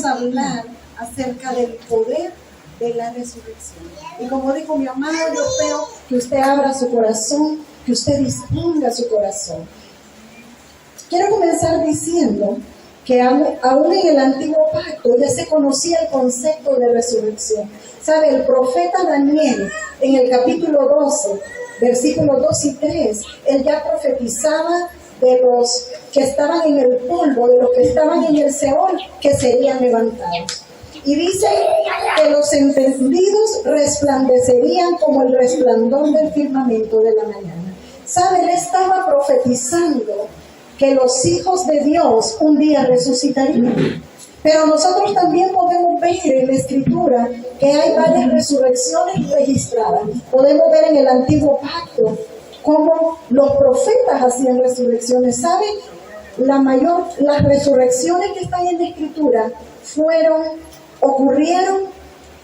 vamos a hablar acerca del poder de la resurrección. Y como dijo mi amado, yo espero que usted abra su corazón, que usted disponga su corazón. Quiero comenzar diciendo que aún en el Antiguo Pacto ya se conocía el concepto de resurrección. ¿Sabe? El profeta Daniel, en el capítulo 12, versículos 2 y 3, él ya profetizaba de los que estaban en el polvo, de los que estaban en el Seol, que serían levantados. Y dice que los entendidos resplandecerían como el resplandor del firmamento de la mañana. ¿Sabe? Él estaba profetizando que los hijos de Dios un día resucitarían. Pero nosotros también podemos ver en la Escritura que hay varias resurrecciones registradas. Podemos ver en el Antiguo Pacto cómo los profetas hacían resurrecciones. ¿Saben? Las resurrecciones que están en la Escritura ocurrieron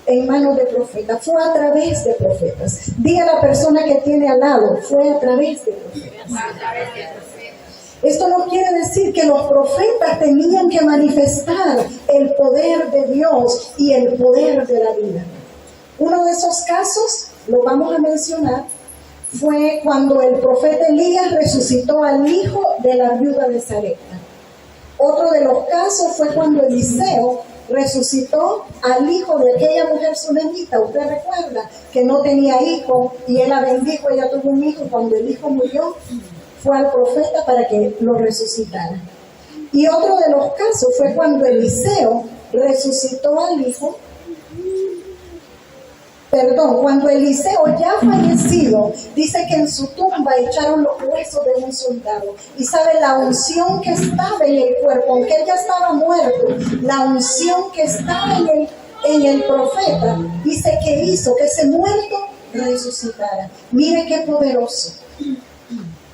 en manos de profetas, fue a través de profetas. Diga a la persona que tiene al lado, fue a través de profetas. Esto no quiere decir que los profetas tenían que manifestar el poder de Dios y el poder de la vida. Uno de esos casos, lo vamos a mencionar, fue cuando el profeta Elías resucitó al hijo de la viuda de Sarepta. Otro de los casos fue cuando Eliseo resucitó al hijo de aquella mujer sunamita. Usted recuerda que no tenía hijo y él la bendijo, ella tuvo un hijo, y cuando el hijo murió, fue al profeta para que lo resucitara. Y otro de los casos fue cuando Eliseo resucitó al hijo, cuando Eliseo ya fallecido, dice que en su tumba echaron los huesos de un soldado. Y sabe, la unción que estaba en el cuerpo, aunque él ya estaba muerto, la unción que estaba en el profeta, dice que hizo que ese muerto resucitara. Mire qué poderoso.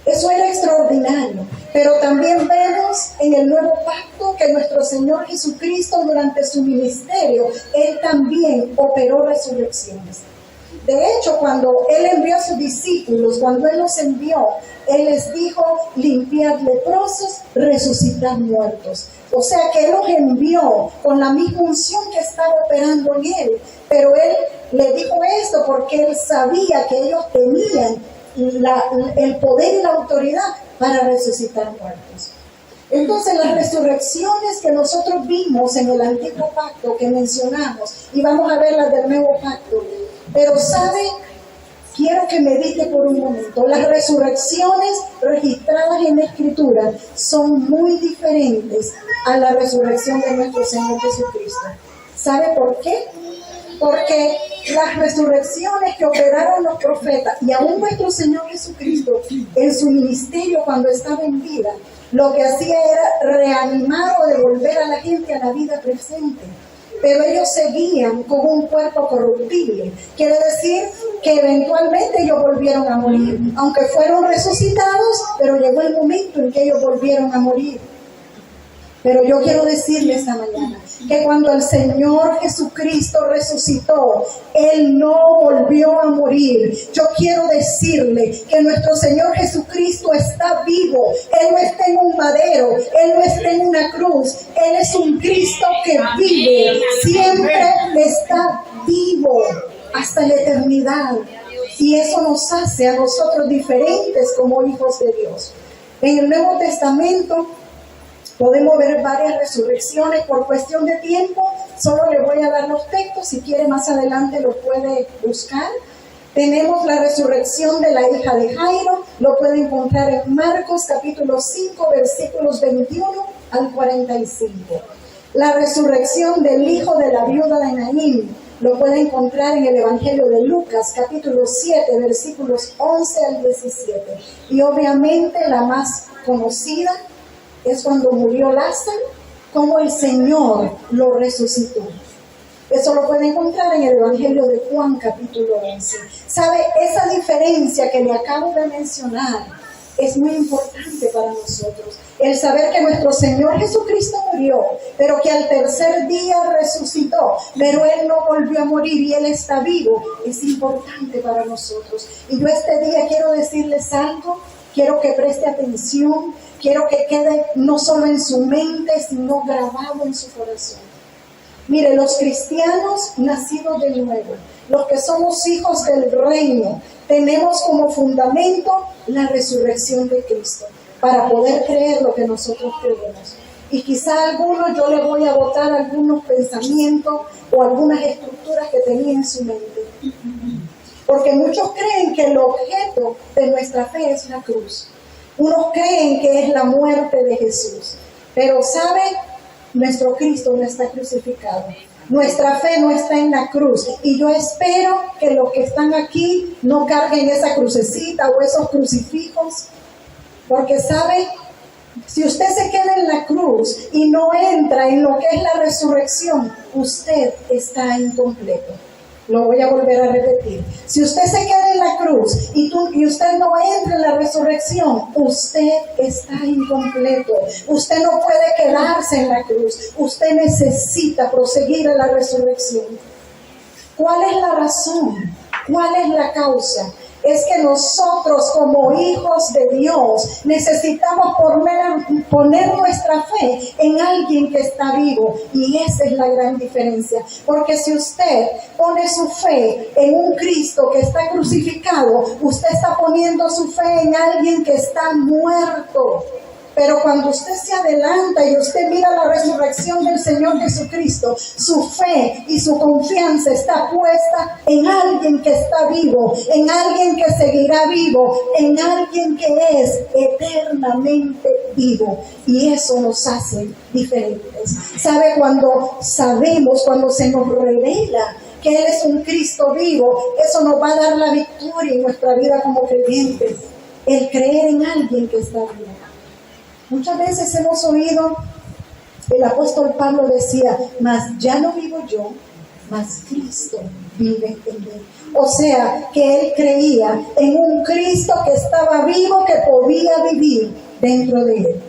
Eso era extraordinario. Pero también vemos en el Nuevo Pacto que nuestro Señor Jesucristo, durante su ministerio, Él también operó resurrecciones. De hecho, cuando Él envió a sus discípulos, cuando Él los envió, Él les dijo: limpiad leprosos, resucitad muertos. O sea que Él los envió con la misma unción que estaba operando en Él. Pero Él le dijo esto porque Él sabía que ellos tenían el poder y la autoridad para resucitar muertos. Entonces, las resurrecciones que nosotros vimos en el Antiguo Pacto, que mencionamos, y vamos a ver las del Nuevo Pacto, pero ¿sabe? Quiero que medite por un momento. Las resurrecciones registradas en la Escritura son muy diferentes a la resurrección de nuestro Señor Jesucristo. ¿Sabe por qué? Porque las resurrecciones que operaron los profetas y aún nuestro Señor Jesucristo en su ministerio cuando estaba en vida, lo que hacía era reanimar o devolver a la gente a la vida presente. Pero ellos seguían con un cuerpo corruptible. Quiere decir que eventualmente ellos volvieron a morir. Aunque fueron resucitados, pero llegó el momento en que ellos volvieron a morir. Pero yo quiero decirles esta mañana que cuando el Señor Jesucristo resucitó, Él no volvió a morir. Yo quiero decirle que nuestro Señor Jesucristo está vivo. Él no está en un madero, Él no está en una cruz. Él es un Cristo que vive, siempre está vivo hasta la eternidad. Y eso nos hace a nosotros diferentes como hijos de Dios. En el Nuevo Testamento podemos ver varias resurrecciones. Por cuestión de tiempo, solo le voy a dar los textos. Si quiere, más adelante lo puede buscar. Tenemos la resurrección de la hija de Jairo. Lo puede encontrar en Marcos capítulo 5, versículos 21 al 45. La resurrección del hijo de la viuda de Naín. Lo puede encontrar en el Evangelio de Lucas capítulo 7, versículos 11 al 17. Y obviamente la más conocida es cuando murió Lázaro, como el Señor lo resucitó. Eso lo puede encontrar en el Evangelio de Juan, capítulo 11. ¿Sabe? Esa diferencia que le acabo de mencionar es muy importante para nosotros. El saber que nuestro Señor Jesucristo murió, pero que al tercer día resucitó, pero Él no volvió a morir y Él está vivo, es importante para nosotros. Y yo este día quiero decirles algo, quiero que preste atención, quiero que quede no solo en su mente, sino grabado en su corazón. Mire, los cristianos nacidos de nuevo, los que somos hijos del reino, tenemos como fundamento la resurrección de Cristo para poder creer lo que nosotros creemos. Y quizá a algunos yo le voy a botar algunos pensamientos o algunas estructuras que tenía en su mente. Porque muchos creen que el objeto de nuestra fe es la cruz. Unos creen que es la muerte de Jesús. Pero ¿sabe? Nuestro Cristo no está crucificado. Nuestra fe no está en la cruz. Y yo espero que los que están aquí no carguen esa crucecita o esos crucifijos. Porque ¿sabe? Si usted se queda en la cruz y no entra en lo que es la resurrección, usted está incompleto. Lo voy a volver a repetir. Si usted se queda en la cruz y usted no entra en la resurrección, usted está incompleto. Usted no puede quedarse en la cruz. Usted necesita proseguir a la resurrección. ¿Cuál es la razón? ¿Cuál es la causa? Es que nosotros como hijos de Dios necesitamos poner nuestra fe en alguien que está vivo, y esa es la gran diferencia. Porque si usted pone su fe en un Cristo que está crucificado, usted está poniendo su fe en alguien que está muerto. Pero cuando usted se adelanta y usted mira la resurrección del Señor Jesucristo, su fe y su confianza está puesta en alguien que está vivo, en alguien que seguirá vivo, en alguien que es eternamente vivo. Y eso nos hace diferentes. ¿Sabe? Cuando se nos revela que Él es un Cristo vivo, eso nos va a dar la victoria en nuestra vida como creyentes. El creer en alguien que está vivo. Muchas veces hemos oído, el apóstol Pablo decía, mas ya no vivo yo, mas Cristo vive en mí. O sea, que él creía en un Cristo que estaba vivo, que podía vivir dentro de él.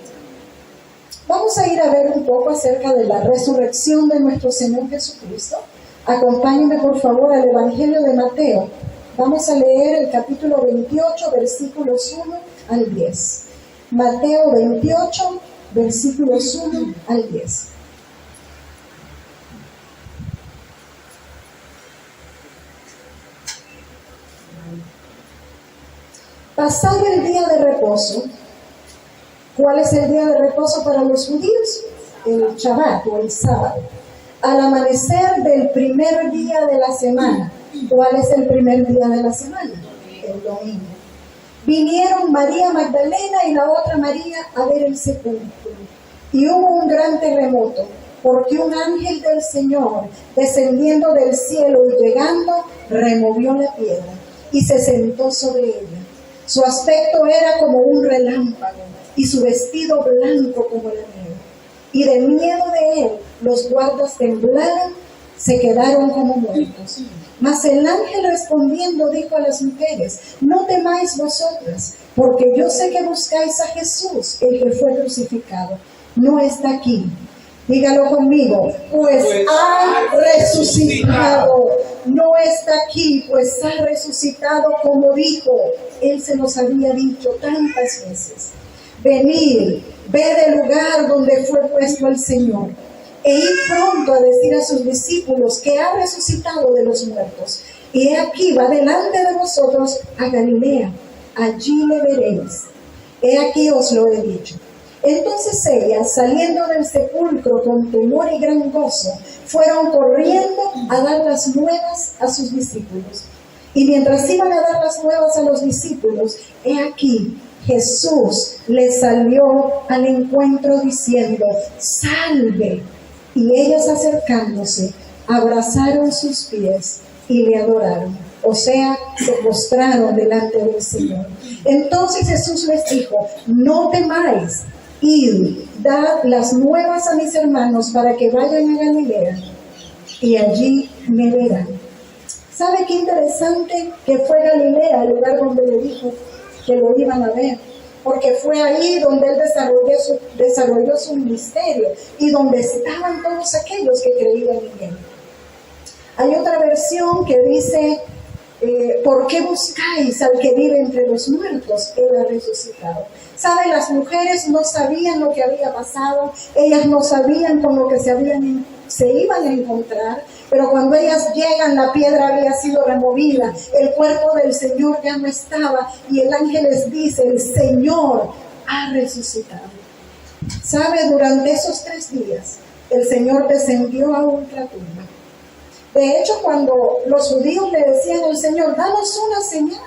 Vamos a ir a ver un poco acerca de la resurrección de nuestro Señor Jesucristo. Acompáñenme por favor al Evangelio de Mateo. Vamos a leer el capítulo 28, versículos 1 al 10. Mateo 28, versículos 1 al 10. Pasado el día de reposo. ¿Cuál es el día de reposo para los judíos? El Shabbat o el sábado. Al amanecer del primer día de la semana. ¿Cuál es el primer día de la semana? El domingo. Vinieron María Magdalena y la otra María a ver el sepulcro. Y hubo un gran terremoto, porque un ángel del Señor, descendiendo del cielo y llegando, removió la piedra y se sentó sobre ella. Su aspecto era como un relámpago y su vestido blanco como la nieve. Y de miedo de él, los guardas temblaron, se quedaron como muertos. Mas el ángel respondiendo dijo a las mujeres, no temáis vosotras, porque yo sé que buscáis a Jesús, el que fue crucificado. No está aquí. Dígalo conmigo, pues ha resucitado. No está aquí, pues ha resucitado como dijo. Él se nos había dicho tantas veces. Venid, ved el lugar donde fue puesto el Señor. E id pronto a decir a sus discípulos que ha resucitado de los muertos. Y he aquí va delante de vosotros a Galilea. Allí le veréis. He aquí os lo he dicho. Entonces ellas, saliendo del sepulcro con temor y gran gozo, fueron corriendo a dar las nuevas a sus discípulos. Y mientras iban a dar las nuevas a los discípulos, he aquí Jesús les salió al encuentro diciendo, salve. Y ellas acercándose, abrazaron sus pies y le adoraron. O sea, se postraron delante del Señor. Entonces Jesús les dijo, no temáis, id, dad las nuevas a mis hermanos para que vayan a Galilea y allí me verán. ¿Sabe qué interesante que fue Galilea el lugar donde le dijo que lo iban a ver? Porque fue ahí donde él desarrolló su ministerio y donde estaban todos aquellos que creían en él. Hay otra versión que dice, ¿por qué buscáis al que vive entre los muertos? Él ha resucitado. ¿Saben? Las mujeres no sabían lo que había pasado, ellas no sabían con lo que se habían se iban a encontrar, pero cuando ellas llegan, la piedra había sido removida, el cuerpo del Señor ya no estaba, y el ángel les dice, el Señor ha resucitado. ¿Sabe? Durante esos 3 días, el Señor descendió a ultratumba. De hecho, cuando los judíos le decían al Señor, danos una señal,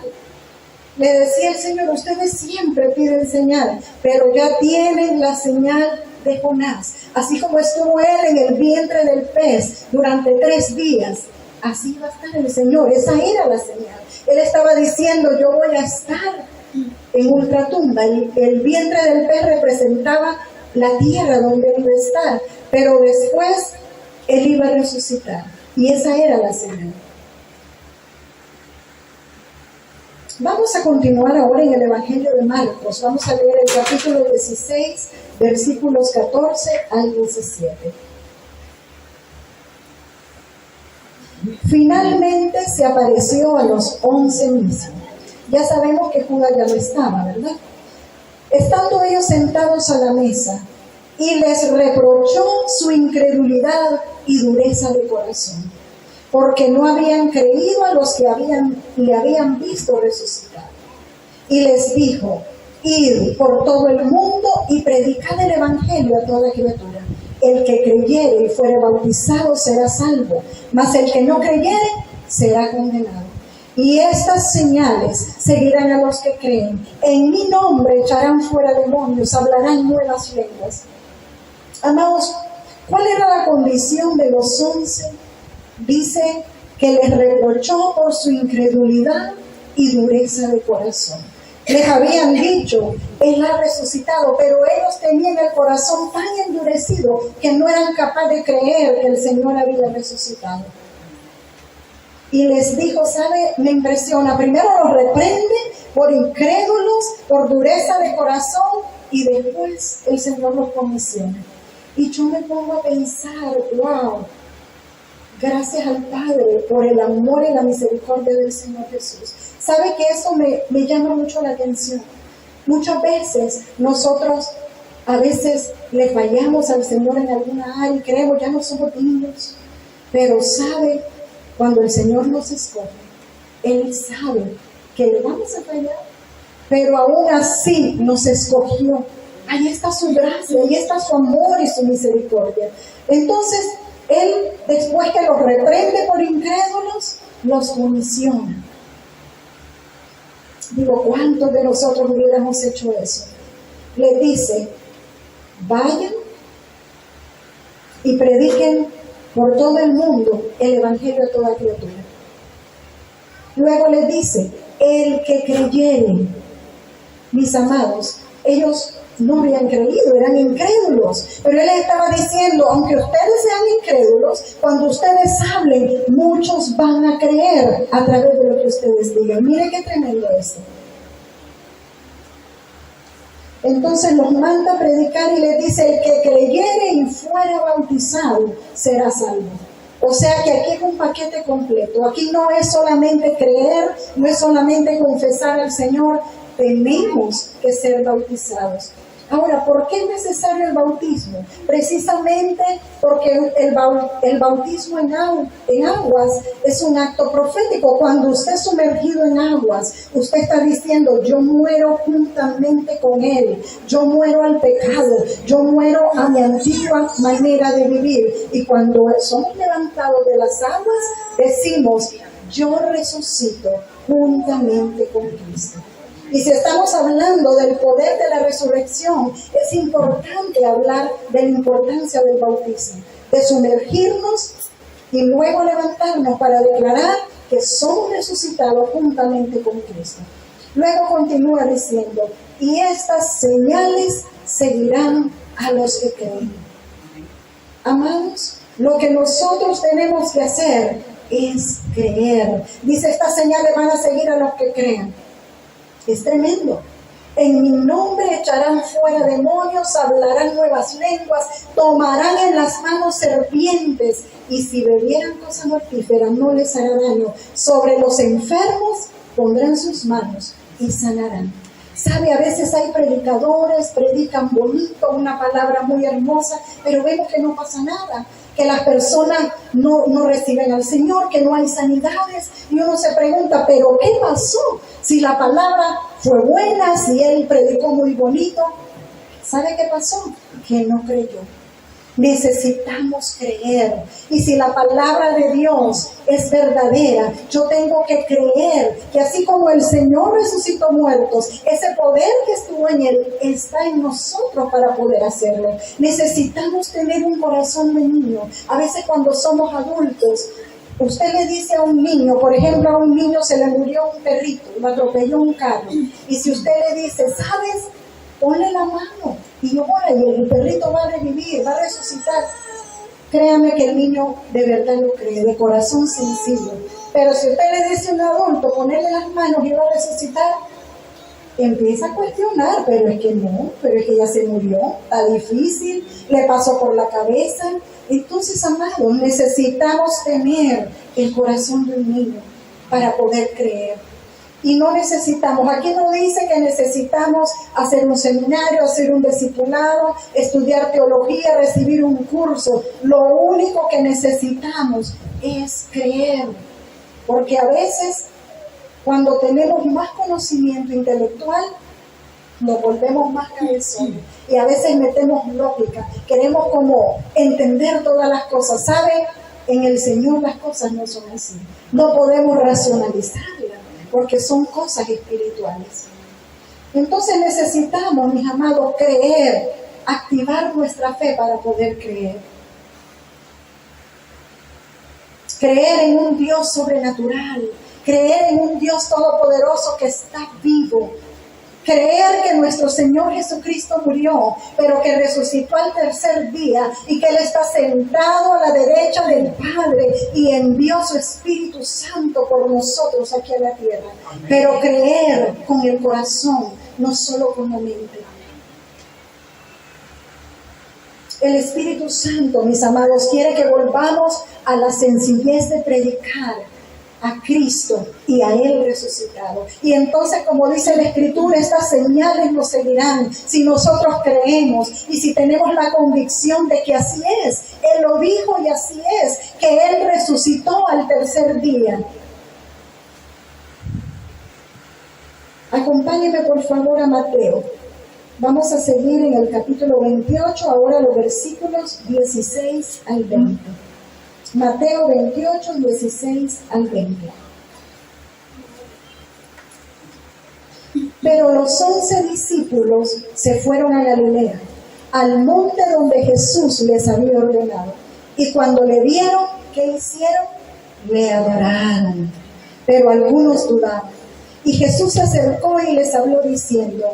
le decía el Señor, ustedes siempre piden señal, pero ya tienen la señal de Jonás. Así como estuvo él en el vientre del pez durante 3 días, así va a estar el Señor. Esa era la señal. Él estaba diciendo, yo voy a estar en ultratumba. El vientre del pez representaba la tierra donde él iba a estar, pero después él iba a resucitar. Y esa era la señal. Vamos a continuar ahora en el Evangelio de Marcos. Vamos a leer el capítulo 16, versículos 14 al 17. Finalmente se apareció a los 11 mismos. Ya sabemos que Judas ya no estaba, ¿verdad? Estando ellos sentados a la mesa, y les reprochó su incredulidad y dureza de corazón, porque no habían creído a los que le habían visto resucitar. Y les dijo, id por todo el mundo y predicad el evangelio a toda criatura. El que creyere y fuere bautizado será salvo, mas el que no creyere será condenado. Y estas señales seguirán a los que creen. En mi nombre echarán fuera demonios, hablarán nuevas lenguas. Amados, ¿cuál era la condición de los 11? Dice que les reprochó por su incredulidad y dureza de corazón. Les habían dicho, Él ha resucitado, pero ellos tenían el corazón tan endurecido que no eran capaces de creer que el Señor había resucitado. Y les dijo, ¿sabe? Me impresiona. Primero los reprende por incrédulos, por dureza de corazón, y después el Señor los comisiona. Y yo me pongo a pensar, wow, gracias al Padre por el amor y la misericordia del Señor Jesús. ¿Sabe que eso me llama mucho la atención? Muchas veces nosotros a veces le fallamos al Señor en alguna área y creemos ya no somos dignos. Pero sabe, cuando el Señor nos escoge, Él sabe que le vamos a fallar, pero aún así nos escogió. Ahí está su gracia, ahí está su amor y su misericordia. Entonces, Él, después que los reprende por incrédulos, los comisiona. Digo, ¿cuántos de nosotros hubiéramos hecho eso? Le dice, vayan y prediquen por todo el mundo el evangelio a toda criatura. Luego le dice, el que creyere. Mis amados, ellos no habían creído, eran incrédulos, pero Él estaba diciendo, aunque ustedes sean incrédulos, cuando ustedes hablen, muchos van a creer a través de lo que ustedes digan. Mire qué tremendo esto. Entonces los manda a predicar y le dice, el que creyere y fuera bautizado será salvo. O sea que aquí es un paquete completo. Aquí no es solamente creer, no es solamente confesar al Señor, tenemos que ser bautizados. Ahora, ¿por qué es necesario el bautismo? Precisamente porque el bautismo en aguas es un acto profético. Cuando usted es sumergido en aguas, usted está diciendo, yo muero juntamente con Él, yo muero al pecado, yo muero a mi antigua manera de vivir. Y cuando somos levantados de las aguas, decimos, yo resucito juntamente con Cristo. Y si estamos hablando del poder de la resurrección, es importante hablar de la importancia del bautismo, de sumergirnos y luego levantarnos para declarar que somos resucitados juntamente con Cristo. Luego continúa diciendo, y estas señales seguirán a los que creen. Amados, lo que nosotros tenemos que hacer es creer. Dice, estas señales van a seguir a los que creen. Es tremendo. En mi nombre echarán fuera demonios, hablarán nuevas lenguas, tomarán en las manos serpientes, y si bebieran cosa mortífera no les hará daño. Sobre los enfermos pondrán sus manos y sanarán. Sabe, a veces hay predicadores, predican bonito, una palabra muy hermosa, pero vemos que no pasa nada. que las personas no reciben al Señor, que no hay sanidades. Y uno se pregunta, ¿pero qué pasó? Si la palabra fue buena, si Él predicó muy bonito. ¿Sabe qué pasó? Que no creyó. Necesitamos creer. Y si la palabra de Dios es verdadera, yo tengo que creer que así como el Señor resucitó muertos, ese poder que estuvo en Él está en nosotros para poder hacerlo. Necesitamos tener un corazón de niño. A veces cuando somos adultos, usted le dice a un niño, por ejemplo, a un niño se le murió un perrito, lo atropelló un carro. Y si usted le dice, ¿sabes? Ponle la mano y ora y el perrito va a revivir, va a resucitar. Créame que el niño de verdad lo cree, de corazón sencillo. Pero si usted le dice a un adulto, ponerle las manos y va a resucitar, empieza a cuestionar, pero es que ya se murió, está difícil, le pasó por la cabeza. Entonces, amados, necesitamos tener el corazón de un niño para poder creer. Y no necesitamos, aquí no dice que necesitamos hacer un seminario, hacer un discipulado, estudiar teología, recibir un curso. Lo único que necesitamos es creer. Porque a veces, cuando tenemos más conocimiento intelectual, nos volvemos más cabezones. Y a veces metemos lógica. Queremos como entender todas las cosas. ¿Sabe? En el Señor las cosas no son así. No podemos racionalizarlas, porque son cosas espirituales. Entonces necesitamos, mis amados, creer, activar nuestra fe para poder creer. Creer en un Dios sobrenatural, creer en un Dios todopoderoso que está vivo. Creer que nuestro Señor Jesucristo murió, pero que resucitó al tercer día y que Él está sentado a la derecha del Padre y envió su Espíritu Santo por nosotros aquí a la tierra. Amén. Pero creer con el corazón, no solo con la mente. El Espíritu Santo, mis amados, quiere que volvamos a la sencillez de predicar a Cristo y a Él resucitado. Y entonces, como dice la Escritura, estas señales nos seguirán si nosotros creemos y si tenemos la convicción de que así es. Él lo dijo y así es, que Él resucitó al tercer día. Acompáñeme por favor a Mateo. Vamos a seguir en el capítulo 28, ahora los versículos 16 al 20. Mateo 28, 16 al 20. Pero los 11 discípulos se fueron a Galilea, al monte donde Jesús les había ordenado. Y cuando le vieron, ¿qué hicieron? Le adoraron. Pero algunos dudaban. Y Jesús se acercó y les habló diciendo,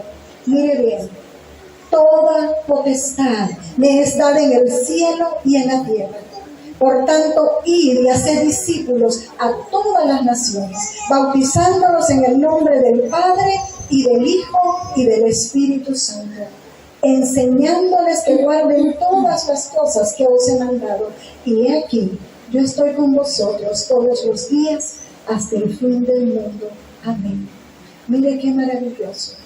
mire bien, toda potestad me es dada en el cielo y en la tierra. Por tanto, id y haced discípulos a todas las naciones, bautizándolos en el nombre del Padre y del Hijo y del Espíritu Santo, enseñándoles que guarden todas las cosas que os he mandado. Y he aquí, yo estoy con vosotros todos los días hasta el fin del mundo. Amén. Mire qué maravilloso.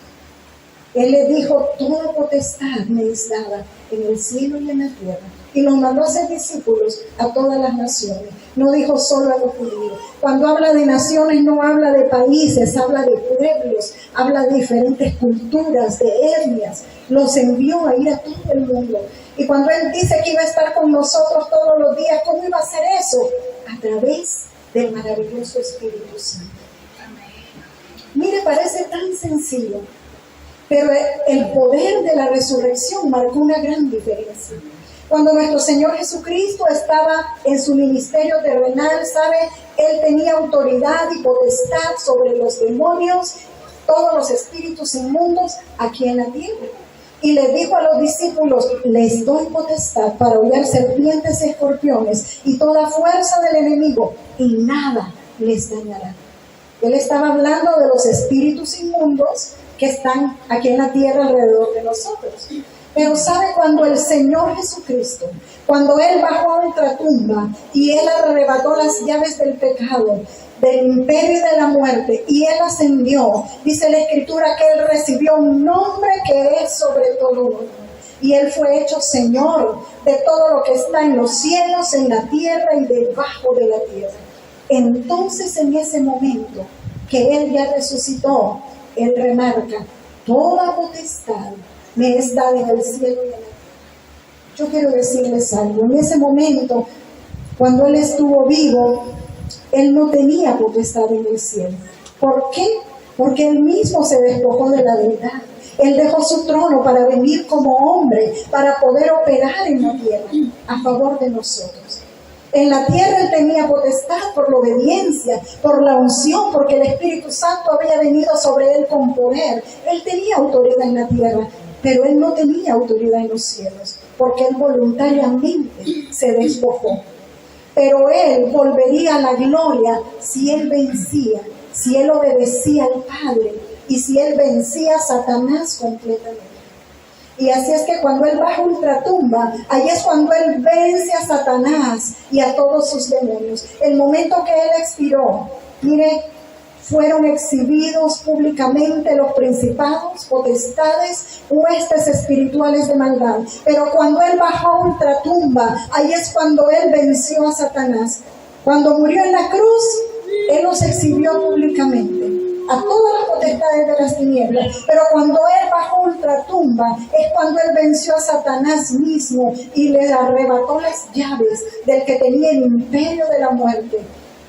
Él le dijo, toda potestad me es dada en el cielo y en la tierra. Y los mandó a ser discípulos a todas las naciones. No dijo solo a los judíos. Cuando habla de naciones no habla de países, habla de pueblos, habla de diferentes culturas, de etnias. Los envió a ir a todo el mundo. Y cuando Él dice que iba a estar con nosotros todos los días, ¿cómo iba a hacer eso? A través del maravilloso Espíritu Santo. Mire, parece tan sencillo, pero el poder de la resurrección marcó una gran diferencia. Cuando nuestro Señor Jesucristo estaba en su ministerio terrenal, ¿sabe? Él tenía autoridad y potestad sobre los demonios, todos los espíritus inmundos aquí en la tierra. Y le dijo a los discípulos, les doy potestad para hollar serpientes y escorpiones y toda fuerza del enemigo, y nada les dañará. Él estaba hablando de los espíritus inmundos que están aquí en la tierra alrededor de nosotros. Pero ¿sabe? Cuando el Señor Jesucristo, cuando Él bajó a nuestra tumba y Él arrebató las llaves del pecado, del imperio y de la muerte, y Él ascendió, dice la Escritura que Él recibió un nombre que es sobre todo nombre. y Él fue hecho Señor de todo lo que está en los cielos, en la tierra y debajo de la tierra. Entonces, en ese momento que Él ya resucitó, Él remarca: toda potestad me es dada en el cielo y en la tierra. Yo quiero decirles algo. En ese momento, cuando Él estuvo vivo, Él no tenía potestad en el cielo. ¿Por qué? Porque Él mismo se despojó de la deidad. Él dejó su trono para venir como hombre, para poder operar en la tierra a favor de nosotros. En la tierra Él tenía potestad por la obediencia, por la unción, porque el Espíritu Santo había venido sobre Él con poder. Él tenía autoridad en la tierra, pero Él no tenía autoridad en los cielos, porque Él voluntariamente se despojó. Pero Él volvería a la gloria si Él vencía, si Él obedecía al Padre y si Él vencía a Satanás completamente. Y así es que cuando Él baja a ultratumba, ahí es cuando Él vence a Satanás y a todos sus demonios. El momento que Él expiró, mire, fueron exhibidos públicamente los principados, potestades, huestes espirituales de maldad. Pero cuando Él bajó a ultratumba, ahí es cuando Él venció a Satanás. Cuando murió en la cruz, Él los exhibió públicamente a todas las potestades de las tinieblas. Pero cuando Él bajó a ultratumba, es cuando Él venció a Satanás mismo y le arrebató las llaves del que tenía el imperio de la muerte.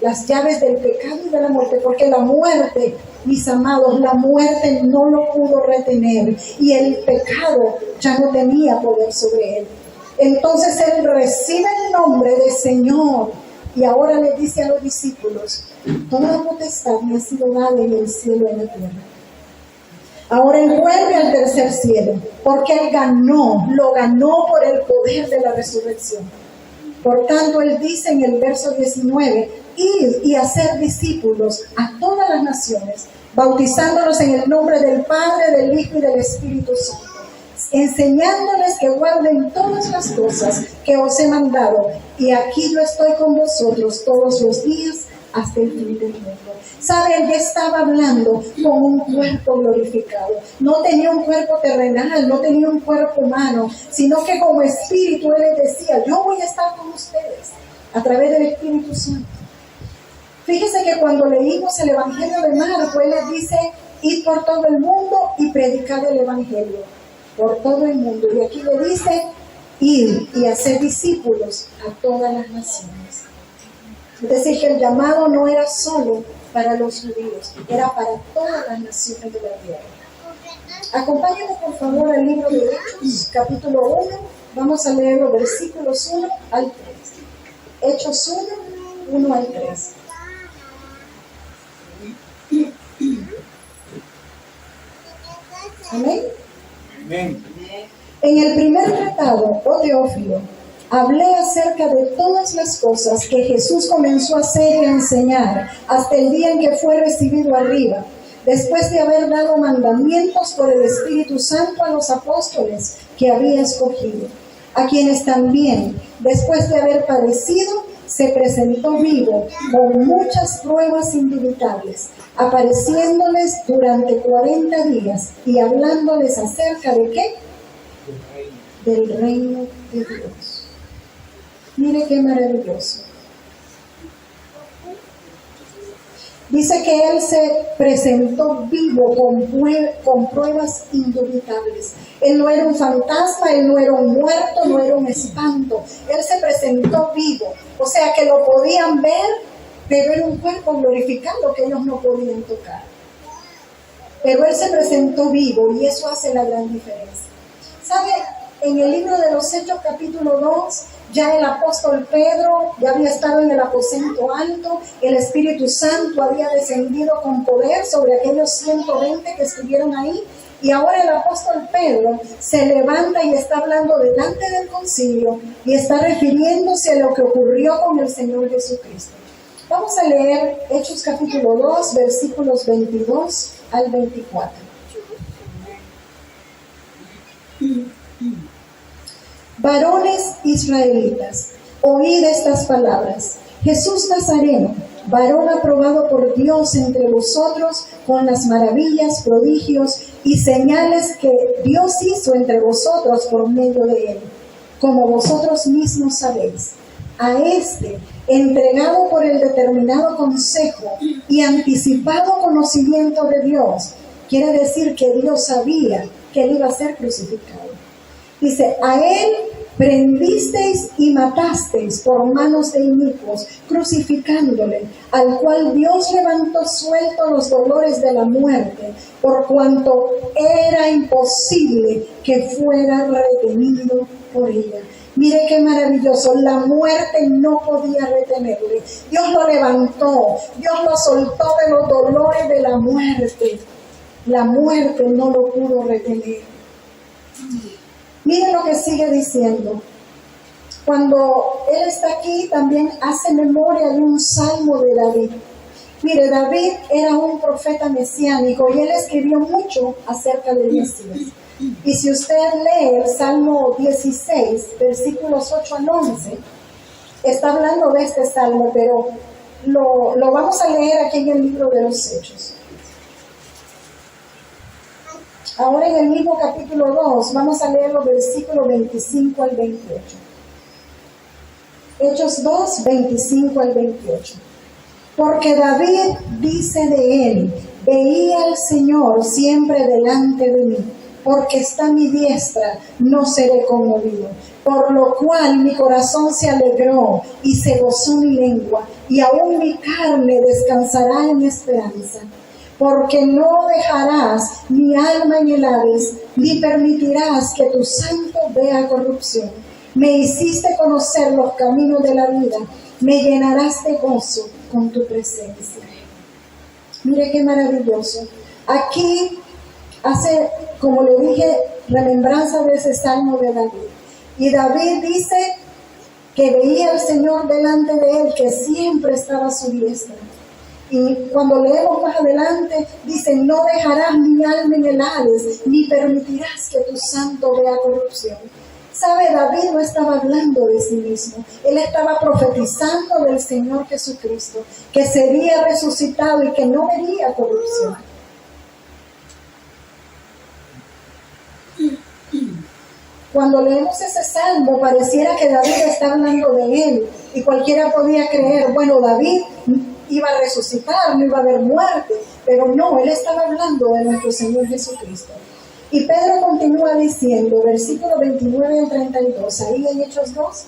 Las llaves del pecado y de la muerte, porque la muerte, mis amados, la muerte no lo pudo retener y el pecado ya no tenía poder sobre Él. Entonces Él recibe el nombre de Señor y ahora le dice a los discípulos: toda potestad me ha sido dada en el cielo y en la tierra. Ahora Él vuelve al tercer cielo, porque Él lo ganó por el poder de la resurrección. Por tanto, Él dice en el verso 19: ir y hacer discípulos a todas las naciones, bautizándolos en el nombre del Padre, del Hijo y del Espíritu Santo, enseñándoles que guarden todas las cosas que os he mandado. Y aquí yo estoy con vosotros todos los días hasta el fin del mundo. ¿Sabe? Él ya estaba hablando con un cuerpo glorificado. No tenía un cuerpo terrenal, no tenía un cuerpo humano, sino que como espíritu Él les decía: yo voy a estar con ustedes a través del Espíritu Santo. Fíjese que cuando leímos el Evangelio de Marcos, Él les dice: id por todo el mundo y predicad el Evangelio por todo el mundo. Y aquí le dice: ir y hacer discípulos a todas las naciones. Es decir, que el llamado no era solo para los judíos, era para todas las naciones de la tierra. Acompáñenme por favor al libro de Hechos, capítulo 1. Vamos a leer los versículos 1 al 3. Hechos 1 al 3. Amén. Amén. En el primer tratado, oh Teófilo, hablé acerca de todas las cosas que Jesús comenzó a hacer y a enseñar hasta el día en que fue recibido arriba, después de haber dado mandamientos por el Espíritu Santo a los apóstoles que había escogido, a quienes también, después de haber padecido, se presentó vivo con muchas pruebas indubitables, apareciéndoles durante 40 días y hablándoles acerca de ¿qué? Del reino de Dios. Mire qué maravilloso. Dice que Él se presentó vivo con pruebas indubitables. Él no era un fantasma, Él no era un muerto, no era un espanto. Él se presentó vivo. O sea que lo podían ver, pero era un cuerpo glorificado que ellos no podían tocar. Pero Él se presentó vivo y eso hace la gran diferencia. ¿Sabe? En el libro de los Hechos, capítulo 2, ya el apóstol Pedro ya había estado en el aposento alto, el Espíritu Santo había descendido con poder sobre aquellos 120 que estuvieron ahí, y ahora el apóstol Pedro se levanta y está hablando delante del concilio y está refiriéndose a lo que ocurrió con el Señor Jesucristo. Vamos a leer Hechos capítulo 2, versículos 22 al 24. Varones israelitas, oíd estas palabras. Jesús Nazareno, varón aprobado por Dios entre vosotros con las maravillas, prodigios y señales que Dios hizo entre vosotros por medio de él, como vosotros mismos sabéis. A este, entregado por el determinado consejo y anticipado conocimiento de Dios, quiere decir que Dios sabía que él iba a ser crucificado. Dice, a él prendisteis y matasteis por manos de inicuos, crucificándole, al cual Dios levantó suelto los dolores de la muerte, por cuanto era imposible que fuera retenido por ella. Mire qué maravilloso, la muerte no podía retenerle. Dios lo levantó, Dios lo soltó de los dolores de la muerte. La muerte no lo pudo retener. Miren lo que sigue diciendo. Cuando él está aquí, también hace memoria de un salmo de David. Mire, David era un profeta mesiánico y él escribió mucho acerca del Mesías. Y si usted lee el Salmo 16, versículos 8 al 11, está hablando de este salmo, pero lo vamos a leer aquí en el libro de los Hechos. Ahora en el mismo capítulo 2, vamos a leer los versículos 25 al 28. Hechos 2, 25 al 28. Porque David dice de él, veía al Señor siempre delante de mí, porque está a mi diestra, no seré conmovido. Por lo cual mi corazón se alegró y se gozó mi lengua, y aún mi carne descansará en esperanza. Porque no dejarás mi alma en el Hades, ni permitirás que tu santo vea corrupción. Me hiciste conocer los caminos de la vida, me llenarás de gozo con tu presencia. Mire qué maravilloso. Aquí hace, como le dije, remembranza de ese salmo de David. Y David dice que veía al Señor delante de él, que siempre estaba a su diestra. Y cuando leemos más adelante, dice, no dejarás mi alma en el Hades, ni permitirás que tu santo vea corrupción. ¿Sabe? David no estaba hablando de sí mismo. Él estaba profetizando del Señor Jesucristo, que sería resucitado y que no vería corrupción. Cuando leemos ese salmo, pareciera que David está hablando de él, y cualquiera podía creer, bueno, David iba a resucitar, no iba a haber muerte, pero no, él estaba hablando de nuestro Señor Jesucristo. Y Pedro continúa diciendo, versículo 29 al 32, ahí en Hechos 2,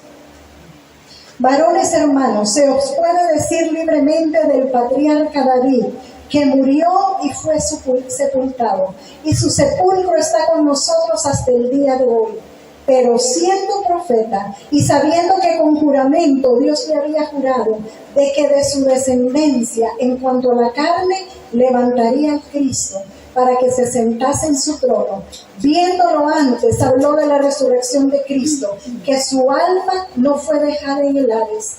varones hermanos, se os puede decir libremente del patriarca David, que murió y fue sepultado, y su sepulcro está con nosotros hasta el día de hoy. Pero siendo profeta y sabiendo que con juramento Dios le había jurado de que de su descendencia en cuanto a la carne levantaría a Cristo para que se sentase en su trono, viéndolo antes habló de la resurrección de Cristo, que su alma no fue dejada en el Hades,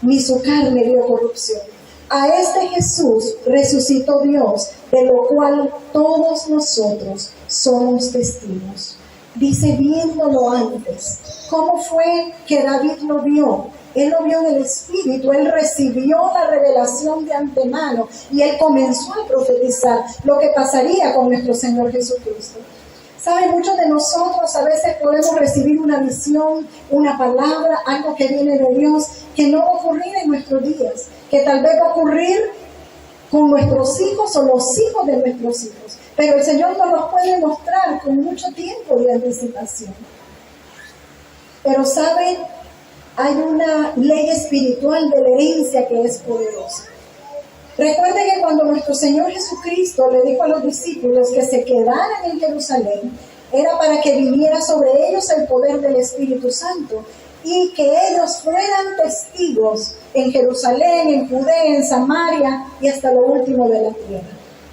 ni su carne vio corrupción. A este Jesús resucitó Dios, de lo cual todos nosotros somos testigos. Dice, viéndolo antes. ¿Cómo fue que David lo vio? Él lo vio en el Espíritu, él recibió la revelación de antemano y él comenzó a profetizar lo que pasaría con nuestro Señor Jesucristo. ¿Sabe? Muchos de nosotros a veces podemos recibir una visión, una palabra, algo que viene de Dios, que no va a ocurrir en nuestros días, que tal vez va a ocurrir con nuestros hijos o los hijos de nuestros hijos. Pero el Señor nos los puede mostrar con mucho tiempo de anticipación. Pero ¿saben? Hay una ley espiritual de la herencia que es poderosa. Recuerden que cuando nuestro Señor Jesucristo le dijo a los discípulos que se quedaran en Jerusalén, era para que viniera sobre ellos el poder del Espíritu Santo y que ellos fueran testigos en Jerusalén, en Judea, en Samaria y hasta lo último de la tierra.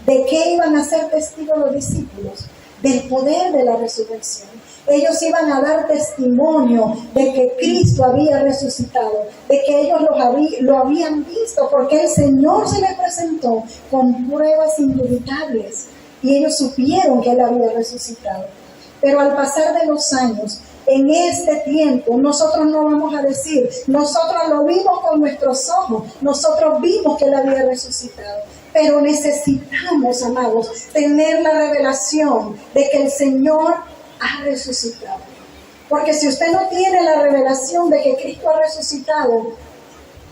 ¿De qué iban a ser testigos los discípulos? Del poder de la resurrección. Ellos iban a dar testimonio de que Cristo había resucitado, de que ellos lo habían visto, porque el Señor se les presentó con pruebas indubitables y ellos supieron que Él había resucitado. Pero al pasar de los años, en este tiempo nosotros no vamos a decir, nosotros lo vimos con nuestros ojos, nosotros vimos que Él había resucitado. Pero necesitamos, amados, tener la revelación de que el Señor ha resucitado. Porque si usted no tiene la revelación de que Cristo ha resucitado,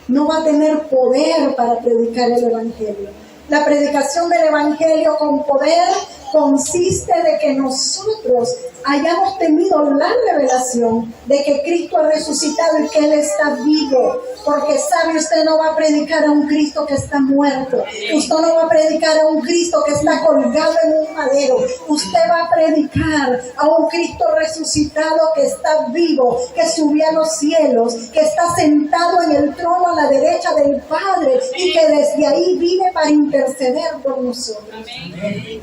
no va a tener poder para predicar el Evangelio. La predicación del Evangelio con poder consiste de que nosotros hayamos tenido la revelación de que Cristo ha resucitado y que Él está vivo. Porque sabe, usted no va a predicar a un Cristo que está muerto. Usted no va a predicar a un Cristo que está colgado en un madero. Usted va a predicar a un Cristo resucitado que está vivo, que subió a los cielos, que está sentado en el trono a la derecha del Padre y que desde ahí vive para interceder por nosotros. Amén.